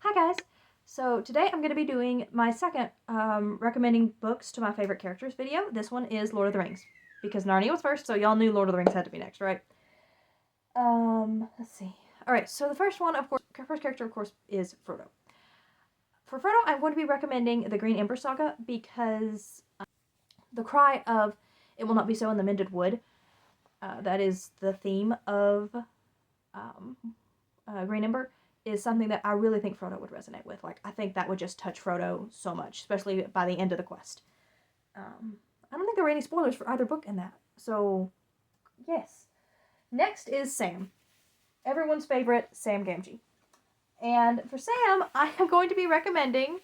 Hi guys! So today I'm going to be doing my second recommending books to my favorite characters video. This one is Lord of the Rings, because Narnia was first, so y'all knew Lord of the Rings had to be next, right? Let's see. Alright, so the first character of course is Frodo. For Frodo, I'm going to be recommending the Green Ember Saga because the cry of "It will not be so in the Mended Wood," that is the theme of Green Ember, is something that I really think Frodo would resonate with. Like, I think that would just touch Frodo so much, especially by the end of the quest. I don't think there were any spoilers for either book in that. So, yes. Next is Sam. Everyone's favorite, Sam Gamgee. And for Sam, I am going to be recommending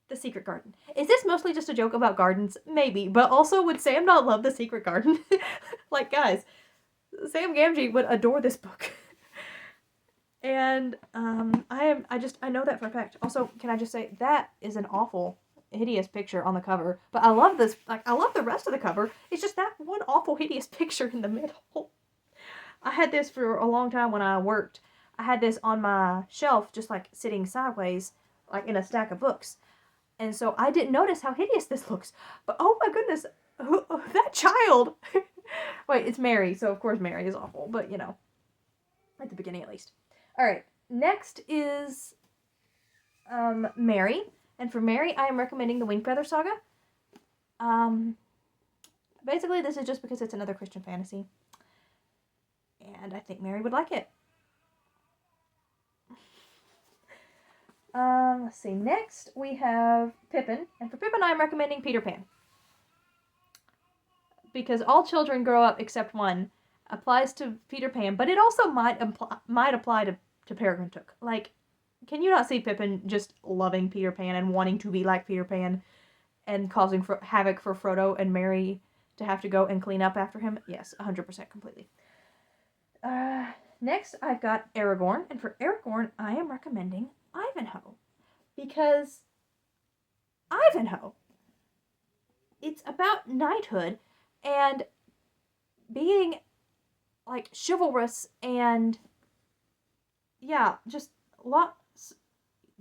The Secret Garden. Is this mostly just a joke about gardens? Maybe. But also, would Sam not love The Secret Garden? Like, guys, Sam Gamgee would adore this book. And I know that for a fact. Also, can I just say, that is an awful, hideous picture on the cover. But I love this, I love the rest of the cover. It's just that one awful, hideous picture in the middle. I had this for a long time when I worked. I had this on my shelf, just sitting sideways, in a stack of books. And so I didn't notice how hideous this looks. But oh my goodness, that child! Wait, it's Mary, so of course Mary is awful. But, at the beginning at least. Alright, next is Mary. And for Mary, I am recommending the Wingfeather Saga. Basically, this is just because it's another Christian fantasy. And I think Mary would like it. Let's see. Next, we have Pippin. And for Pippin, I'm recommending Peter Pan. Because all children grow up except one applies to Peter Pan, but it also might apply to Peregrine Took. Can you not see Pippin just loving Peter Pan and wanting to be like Peter Pan and causing havoc for Frodo and Mary to have to go and clean up after him? Yes, 100% completely. Next, I've got Aragorn, and for Aragorn, I am recommending Ivanhoe. Because Ivanhoe, it's about knighthood and being, chivalrous and, yeah, just lots.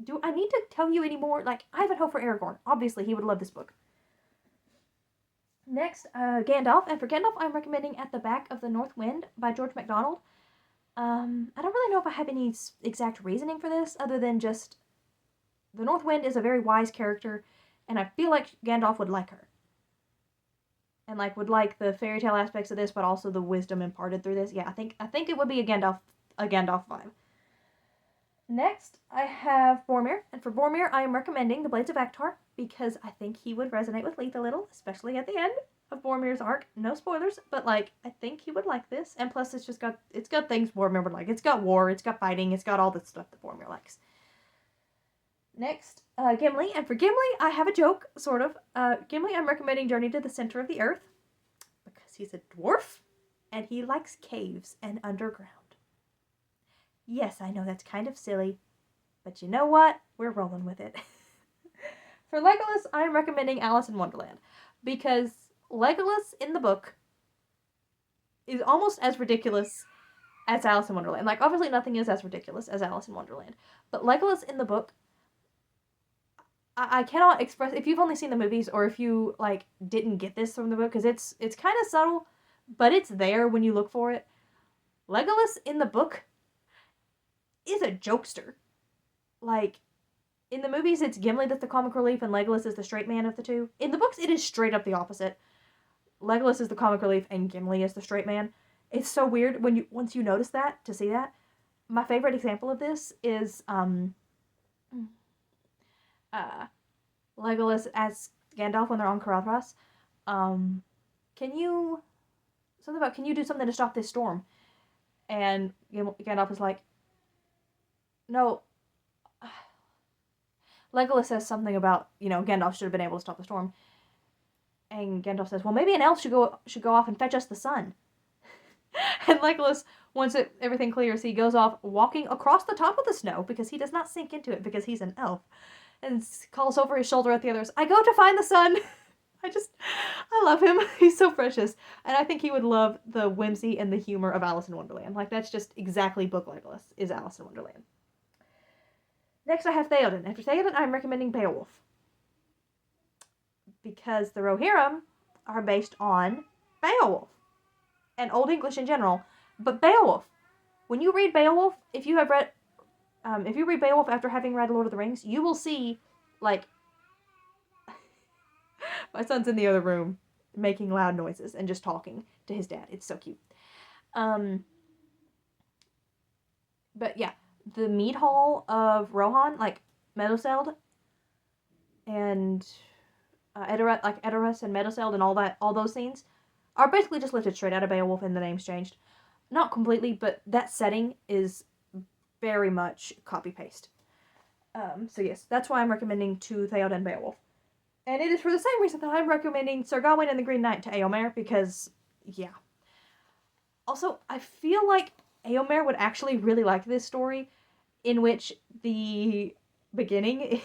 Do I need to tell you any more? Ivanhoe for Aragorn. Obviously, he would love this book. Next, Gandalf. And for Gandalf, I'm recommending At the Back of the North Wind by George MacDonald. I don't really know if I have any exact reasoning for this, other than just the North Wind is a very wise character, and I feel like Gandalf would like her. And, would like the fairy tale aspects of this, but also the wisdom imparted through this. Yeah, I think it would be a Gandalf vibe. Next, I have Boromir, and for Boromir, I am recommending the Blades of Acktar, because I think he would resonate with Leith a little, especially at the end of Boromir's arc. No spoilers, but, I think he would like this, and plus it's got things Boromir would like. It's got war, it's got fighting, it's got all the stuff that Boromir likes. Next, Gimli, and for Gimli, I have a joke, sort of. Gimli, I'm recommending Journey to the Center of the Earth, because he's a dwarf, and he likes caves and underground. Yes, I know that's kind of silly, but you know what? We're rolling with it. For Legolas, I'm recommending Alice in Wonderland, because Legolas in the book is almost as ridiculous as Alice in Wonderland. Obviously nothing is as ridiculous as Alice in Wonderland, but Legolas in the book, I cannot express, if you've only seen the movies, or if you, didn't get this from the book, because it's kind of subtle, but it's there when you look for it. Legolas in the book is a jokester. In the movies, it's Gimli that's the comic relief, and Legolas is the straight man of the two. In the books, it is straight up the opposite. Legolas is the comic relief, and Gimli is the straight man. It's so weird once you notice that, to see that. My favorite example of this is, Legolas asks Gandalf when they're on Caradhras, can you do something to stop this storm? And Gandalf is like, no. Legolas says something about, Gandalf should have been able to stop the storm. And Gandalf says, well, maybe an elf should go off and fetch us the sun. And Legolas, once everything clears, he goes off walking across the top of the snow, because he does not sink into it, because he's an elf. And calls over his shoulder at the others, I go to find the sun. I love him. He's so precious. And I think he would love the whimsy and the humor of Alice in Wonderland. That's just exactly book Legolas is Alice in Wonderland. Next I have Theoden. After Theoden, I'm recommending Beowulf. Because the Rohirrim are based on Beowulf. And Old English in general. But Beowulf. When you read Beowulf, if you read Beowulf after having read Lord of the Rings, you will see, like, my son's in the other room making loud noises and just talking to his dad. It's so cute. But yeah, the mead hall of Rohan, like Meduseld and Edoras and Meduseld and all those scenes are basically just lifted straight out of Beowulf and the name's changed. Not completely, but that setting is very much copy-paste. So yes, that's why I'm recommending to Theoden and Beowulf. And it is for the same reason that I'm recommending Sir Gawain and the Green Knight to Eomer, because, yeah. Also, I feel like Eomer would actually really like this story, in which the beginning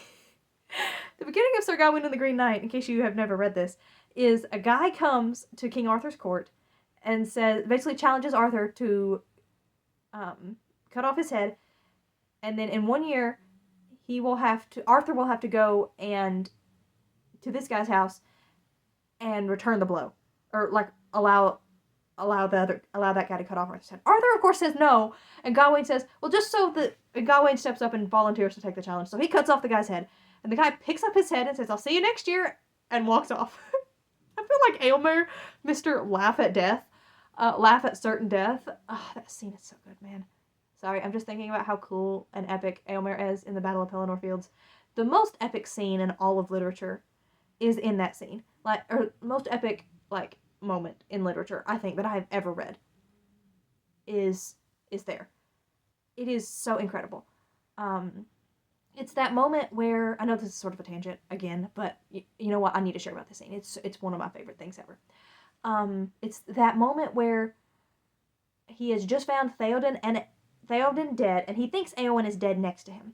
of Sir Gawain and the Green Knight, in case you have never read this, is a guy comes to King Arthur's court and basically challenges Arthur to cut off his head, and then in 1 year, Arthur will have to go to this guy's house and return the blow, or like allow that guy to cut off Arthur's head. Arthur, of course, says no, and Gawain says, well, just so that Gawain steps up and volunteers to take the challenge. So he cuts off the guy's head, and the guy picks up his head and says, I'll see you next year, and walks off. I feel like Aylmer, Mr. Laugh at Death, laugh at certain death. Oh, that scene is so good, man. Sorry, I'm just thinking about how cool and epic Aylmer is in the Battle of Pelennor Fields. The most epic scene in all of literature is in that scene. Most epic, moment in literature, I think, that I have ever read is there. It is so incredible. It's that moment where, I know this is sort of a tangent again, but you know what? I need to share about this scene. It's one of my favorite things ever. It's that moment where he has just found Theoden dead, and he thinks Eowyn is dead next to him.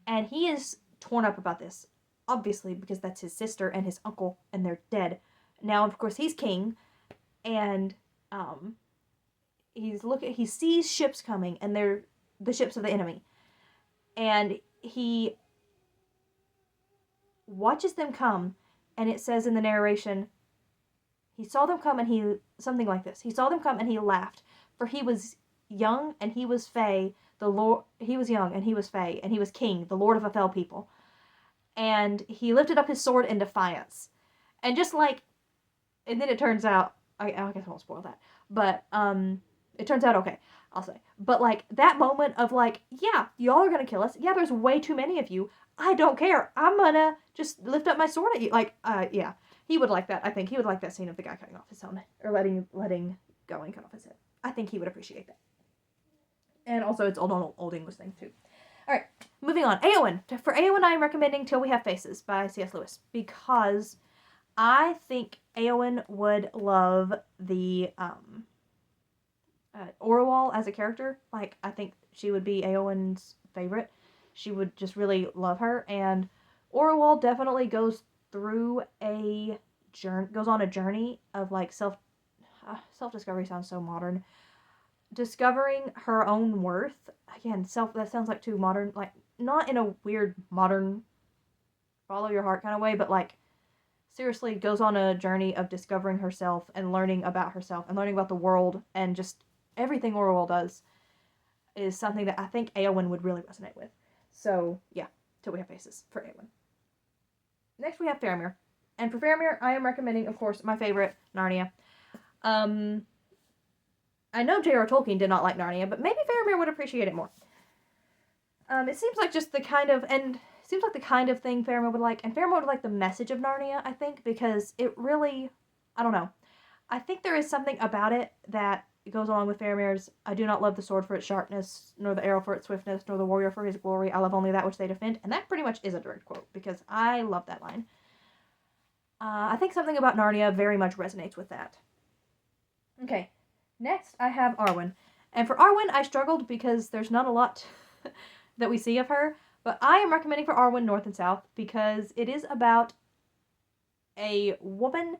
And he is torn up about this, obviously, because that's his sister and his uncle, and they're dead. Now, of course, he's king, and he sees ships coming, and they're the ships of the enemy. And he watches them come, and it says in the narration, he saw them come, and something like this. He saw them come, and he laughed, for he was young, and he was Fey, he was young, and he was Fey, and he was king, the lord of a fell people. And he lifted up his sword in defiance. And and then it turns out, I guess I won't spoil that, but it turns out okay, I'll say. But that moment of yeah, y'all are gonna kill us. Yeah, there's way too many of you. I don't care. I'm gonna just lift up my sword at you. Yeah, he would like that. I think he would like that scene of the guy cutting off his helmet, or letting Gawain cut off his head. I think he would appreciate that. And also, it's old English thing too. All right, moving on. Eowyn. For Eowyn, I'm recommending Till We Have Faces by C.S. Lewis, because I think Eowyn would love the Orual as a character. I think she would be Eowyn's favorite. She would just really love her, and Orual definitely goes on a journey of self-discovery. Sounds so modern. Discovering her own worth. Again, that sounds like too modern, not in a weird modern follow your heart kind of way, but seriously goes on a journey of discovering herself and learning about herself and learning about the world, and just everything Orual does is something that I think Eowyn would really resonate with. So, yeah, Till We Have Faces for Eowyn. Next we have Faramir. And for Faramir, I am recommending, of course, my favorite, Narnia. I know J.R. Tolkien did not like Narnia, but maybe Faramir would appreciate it more. It seems like the kind of thing Faramir would like, and Faramir would like the message of Narnia, I think, because it really, I don't know. I think there is something about it that goes along with Faramir's, I do not love the sword for its sharpness, nor the arrow for its swiftness, nor the warrior for his glory. I love only that which they defend. And that pretty much is a direct quote, because I love that line. I think something about Narnia very much resonates with that. Okay. Next, I have Arwen. And for Arwen, I struggled because there's not a lot that we see of her. But I am recommending for Arwen North and South because it is about a woman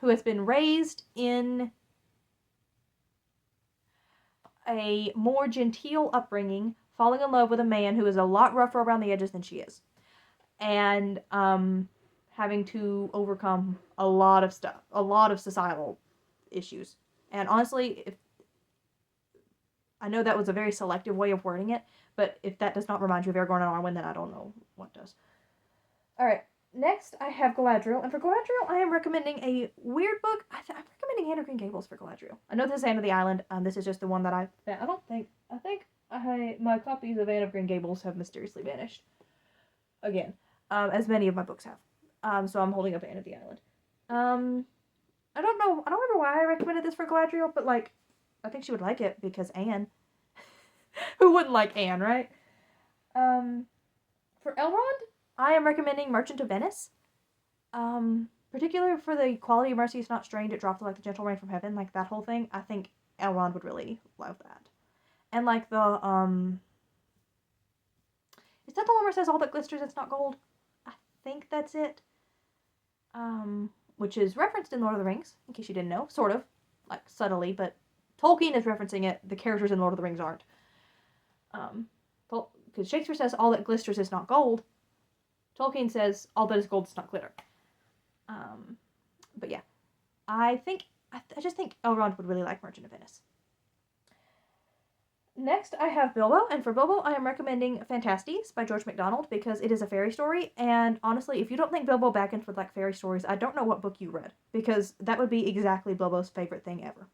who has been raised in a more genteel upbringing, falling in love with a man who is a lot rougher around the edges than she is, and having to overcome a lot of stuff, a lot of societal issues. And honestly, if I know that was a very selective way of wording it, but if that does not remind you of Aragorn and Arwen, then I don't know what does. Alright, next I have Galadriel, and for Galadriel I am recommending a weird book. I'm recommending Anne of Green Gables for Galadriel. I know this is Anne of the Island, this is just the one that I think my copies of Anne of Green Gables have mysteriously vanished. Again, as many of my books have. So I'm holding up Anne of the Island. I don't remember why I recommended this for Galadriel, but like, I think she would like it because Anne. Who wouldn't like Anne, right? For Elrond, I am recommending Merchant of Venice. Particularly for the quality of mercy is not strained, it dropped like the gentle rain from heaven, like that whole thing. I think Elrond would really love that. And like the, is that the one where it says all that glisters, it's not gold? I think that's it. Which is referenced in Lord of the Rings, in case you didn't know. Sort of. Like, subtly, but Tolkien is referencing it. The characters in Lord of the Rings aren't. Because Shakespeare says all that glisters is not gold. Tolkien says all that is gold does not glitter. But yeah. I just think Elrond would really like Merchant of Venice. Next, I have Bilbo, and for Bilbo, I am recommending Phantastes by George MacDonald because it is a fairy story, and honestly, if you don't think Bilbo Baggins would like fairy stories, I don't know what book you read, because that would be exactly Bilbo's favorite thing ever.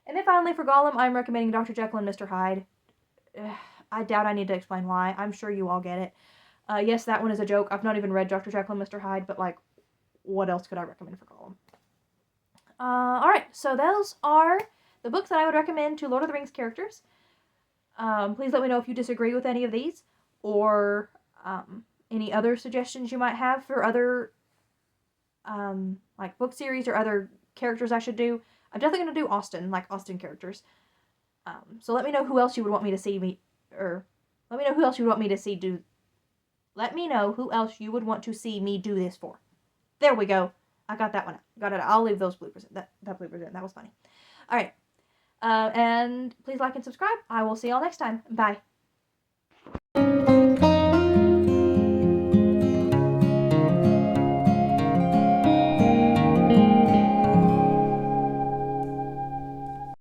And then finally, for Gollum, I'm recommending Dr. Jekyll and Mr. Hyde. I doubt I need to explain why. I'm sure you all get it. Yes, that one is a joke. I've not even read Dr. Jekyll and Mr. Hyde, but like, what else could I recommend for Gollum? Alright, so those are the books that I would recommend to Lord of the Rings characters. Please let me know if you disagree with any of these, or any other suggestions you might have for other like book series or other characters I should do. I'm definitely going to do Austen characters. So let me know who else you would want me to see let me know who else you would want me to see do. Let me know who else you would want to see me do this for. There we go. I got that one. Got it. I'll leave those bloopers in. That bloopers in. That was funny. All right. And please like and subscribe. I will see y'all next time. Bye.